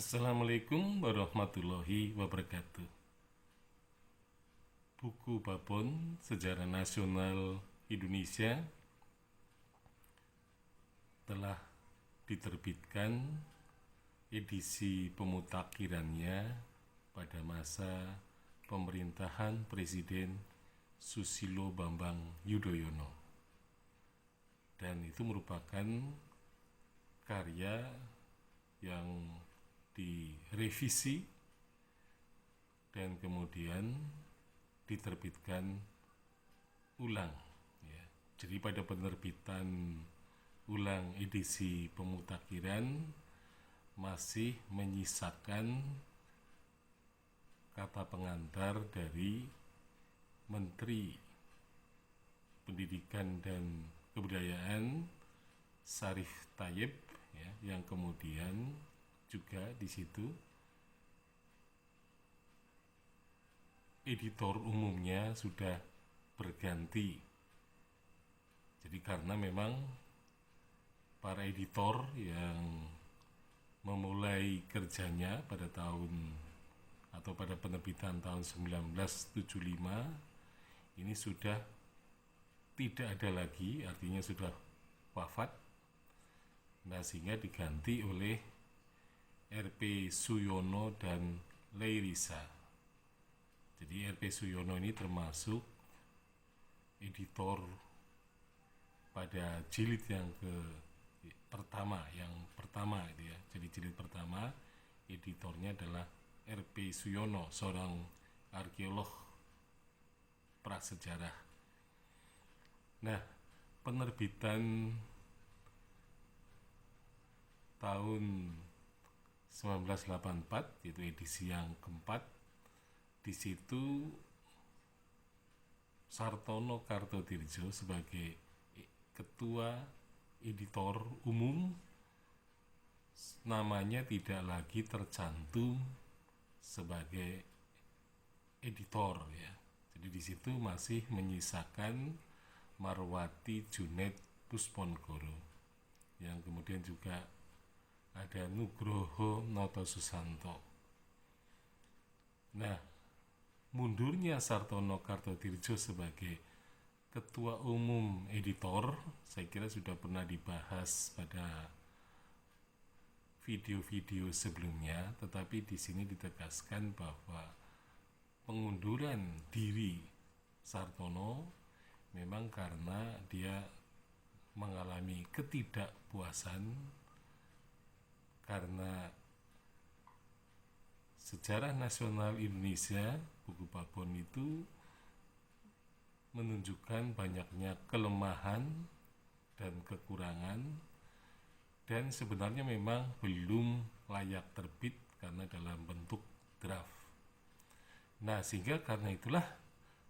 Assalamualaikum warahmatullahi wabarakatuh. Buku Babon Sejarah Nasional Indonesia telah diterbitkan edisi pemutakhirannya pada masa pemerintahan Presiden Susilo Bambang Yudhoyono, dan itu merupakan karya yang direvisi dan kemudian diterbitkan ulang, ya. Jadi pada penerbitan ulang edisi pemutakhiran masih menyisakan kata pengantar dari Menteri Pendidikan dan Kebudayaan Sarif Thayyib, ya, yang kemudian juga di situ editor umumnya sudah berganti. Jadi karena memang para editor yang memulai kerjanya pada tahun atau pada penerbitan tahun 1975 ini sudah tidak ada lagi, artinya sudah wafat. Nah, sehingga diganti oleh R.P. Suyono dan Leirisa. Jadi R.P. Suyono ini termasuk editor pada jilid yang pertama itu ya. Jadi jilid pertama editornya adalah R.P. Suyono, seorang arkeolog prasejarah. Nah, penerbitan tahun 1984, yaitu edisi yang keempat, di situ Sartono Kartodirjo sebagai ketua editor umum, namanya tidak lagi tercantum sebagai editor, ya. Jadi di situ masih menyisakan Marwati Junet Pusponegoro, yang kemudian juga ada Nugroho Noto Susanto. Nah, mundurnya Sartono Kartodirjo sebagai ketua umum editor saya kira sudah pernah dibahas pada video-video sebelumnya, tetapi di sini ditegaskan bahwa pengunduran diri Sartono memang karena dia mengalami ketidakpuasan karena sejarah nasional Indonesia, buku Babon itu menunjukkan banyaknya kelemahan dan kekurangan, dan sebenarnya memang belum layak terbit karena dalam bentuk draft. Nah, sehingga karena itulah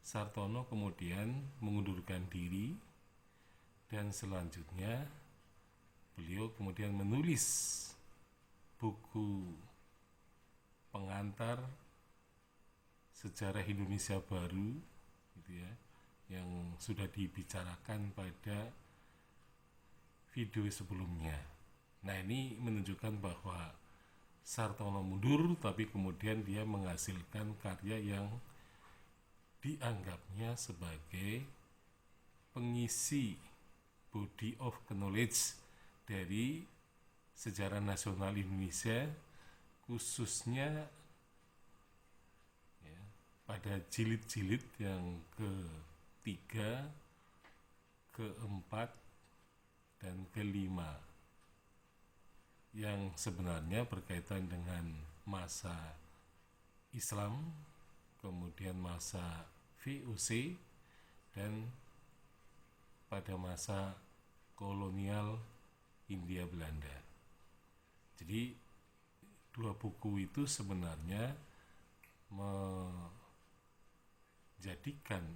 Sartono kemudian mengundurkan diri, dan selanjutnya beliau kemudian menulis buku pengantar sejarah Indonesia baru, gitu ya, yang sudah dibicarakan pada video sebelumnya. Nah, ini menunjukkan bahwa Sartono mundur, tapi kemudian dia menghasilkan karya yang dianggapnya sebagai pengisi body of knowledge dari sejarah nasional Indonesia, khususnya ya, pada jilid-jilid yang ketiga, keempat, dan kelima, yang sebenarnya berkaitan dengan masa Islam, kemudian masa VOC, dan pada masa kolonial Hindia Belanda. Jadi dua buku itu sebenarnya menjadikan,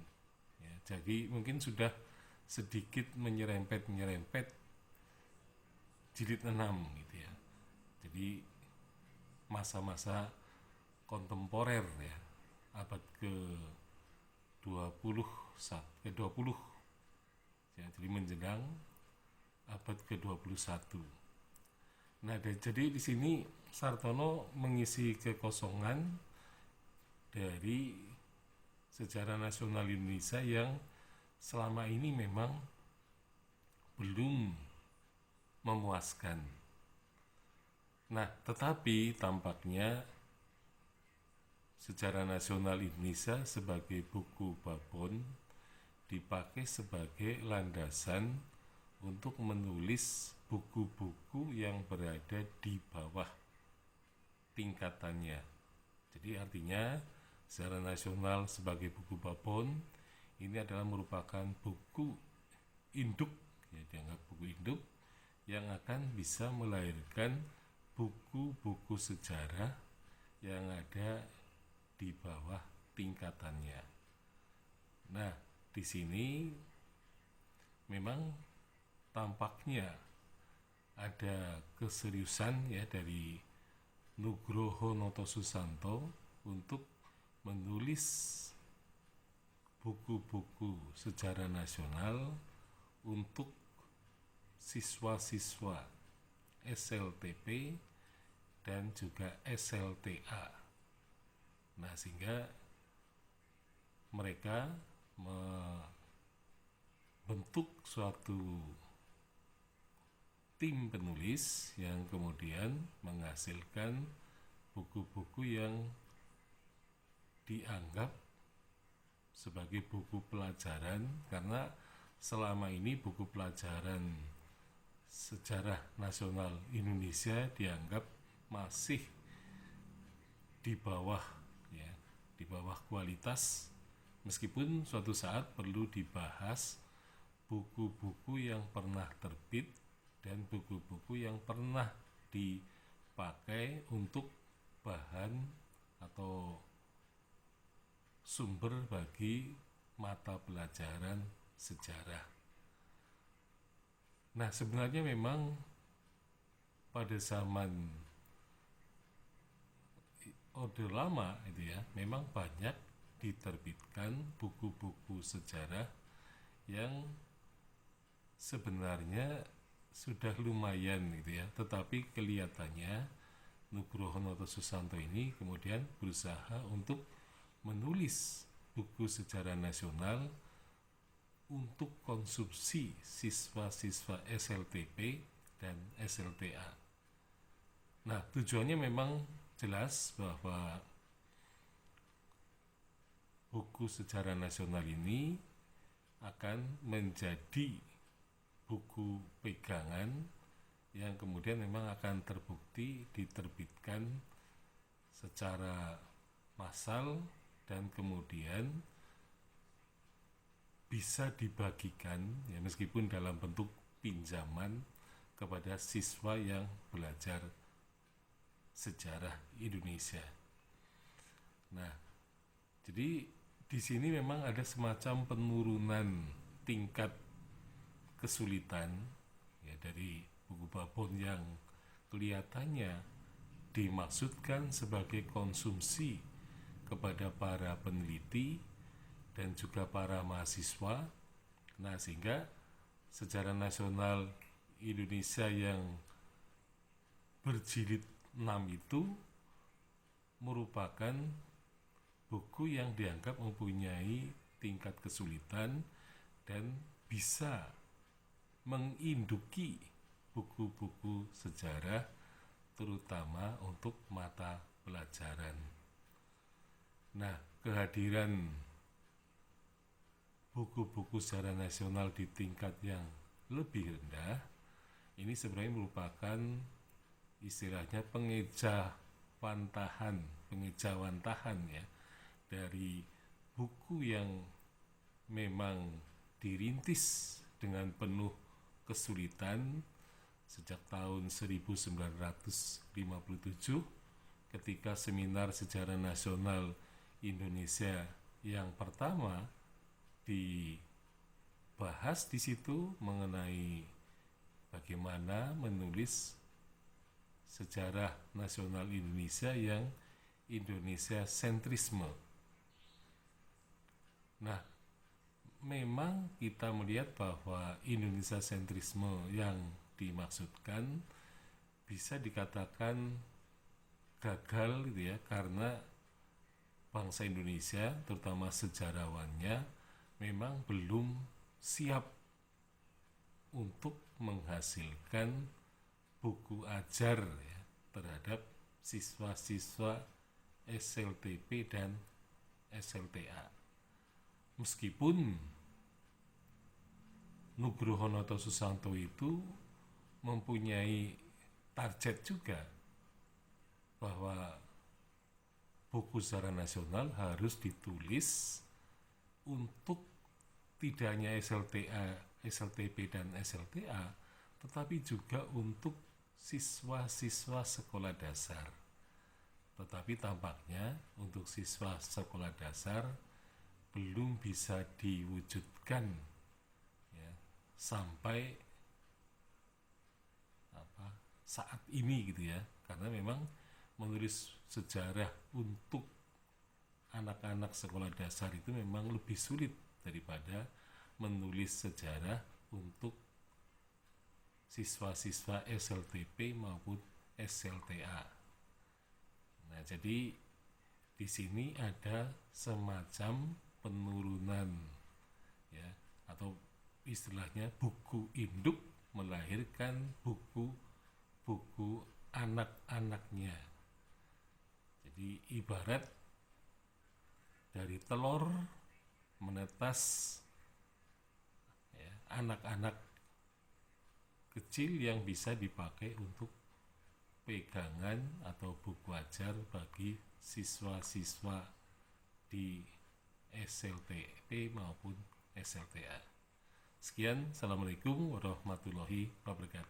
ya, jadi mungkin sudah sedikit menyerempet jilid 6 gitu ya. Jadi masa-masa kontemporer, ya, abad ke-20 ya, jadi menjelang abad ke-21. Nah, jadi di sini Sartono mengisi kekosongan dari sejarah nasional Indonesia yang selama ini memang belum memuaskan. Nah, tetapi tampaknya sejarah nasional Indonesia sebagai buku babon dipakai sebagai landasan untuk menulis buku-buku yang berada di bawah tingkatannya. Jadi artinya sejarah nasional sebagai buku babon ini adalah merupakan buku induk, ya, dianggap buku induk yang akan bisa melahirkan buku-buku sejarah yang ada di bawah tingkatannya. Nah, di sini memang tampaknya ada keseriusan ya dari Nugroho Notosusanto untuk menulis buku-buku sejarah nasional untuk siswa-siswa SLTP dan juga SLTA. Nah, sehingga mereka membentuk suatu tim penulis yang kemudian menghasilkan buku-buku yang dianggap sebagai buku pelajaran, karena selama ini buku pelajaran sejarah nasional Indonesia dianggap masih di bawah, ya, di bawah kualitas, meskipun suatu saat perlu dibahas buku-buku yang pernah terbit dan buku-buku yang pernah dipakai untuk bahan atau sumber bagi mata pelajaran sejarah. Nah, sebenarnya memang pada zaman Orde Lama itu ya, memang banyak diterbitkan buku-buku sejarah yang sebenarnya sudah lumayan gitu ya, tetapi kelihatannya Nugroho Notosusanto ini kemudian berusaha untuk menulis buku sejarah nasional untuk konsumsi siswa-siswa SLTP dan SLTA. Nah, tujuannya memang jelas bahwa buku sejarah nasional ini akan menjadi buku pegangan yang kemudian memang akan terbukti diterbitkan secara massal dan kemudian bisa dibagikan, ya, meskipun dalam bentuk pinjaman kepada siswa yang belajar sejarah Indonesia. Nah, jadi di sini memang ada semacam penurunan tingkat kesulitan ya dari buku babon yang kelihatannya dimaksudkan sebagai konsumsi kepada para peneliti dan juga para mahasiswa. Nah, sehingga sejarah nasional Indonesia yang berjilid 6 itu merupakan buku yang dianggap mempunyai tingkat kesulitan dan bisa menginduki buku-buku sejarah terutama untuk mata pelajaran. Nah, kehadiran buku-buku sejarah nasional di tingkat yang lebih rendah ini sebenarnya merupakan istilahnya pengejawantahan ya dari buku yang memang dirintis dengan penuh kesulitan sejak tahun 1957 ketika Seminar Sejarah Nasional Indonesia yang pertama dibahas di situ mengenai bagaimana menulis sejarah nasional Indonesia yang Indonesia sentrisme. Nah, memang kita melihat bahwa Indonesia sentrisme yang dimaksudkan bisa dikatakan gagal gitu ya, karena bangsa Indonesia terutama sejarawannya memang belum siap untuk menghasilkan buku ajar ya, terhadap siswa-siswa SLTP dan SLTA. Meskipun Nugroho Noto Susanto itu mempunyai target juga bahwa buku secara nasional harus ditulis untuk tidak hanya SLTA, SLTP dan SLTA, tetapi juga untuk siswa-siswa sekolah dasar. Tetapi tampaknya untuk siswa sekolah dasar belum bisa diwujudkan ya, sampai saat ini gitu ya, karena memang menulis sejarah untuk anak-anak sekolah dasar itu memang lebih sulit daripada menulis sejarah untuk siswa-siswa SLTP maupun SLTA. Nah, jadi di sini ada semacam penurunan ya, atau istilahnya buku induk melahirkan buku anak-anaknya. Jadi ibarat dari telur menetas ya, anak-anak kecil yang bisa dipakai untuk pegangan atau buku ajar bagi siswa-siswa di SLTP maupun SLTA. Sekian, Assalamualaikum warahmatullahi wabarakatuh.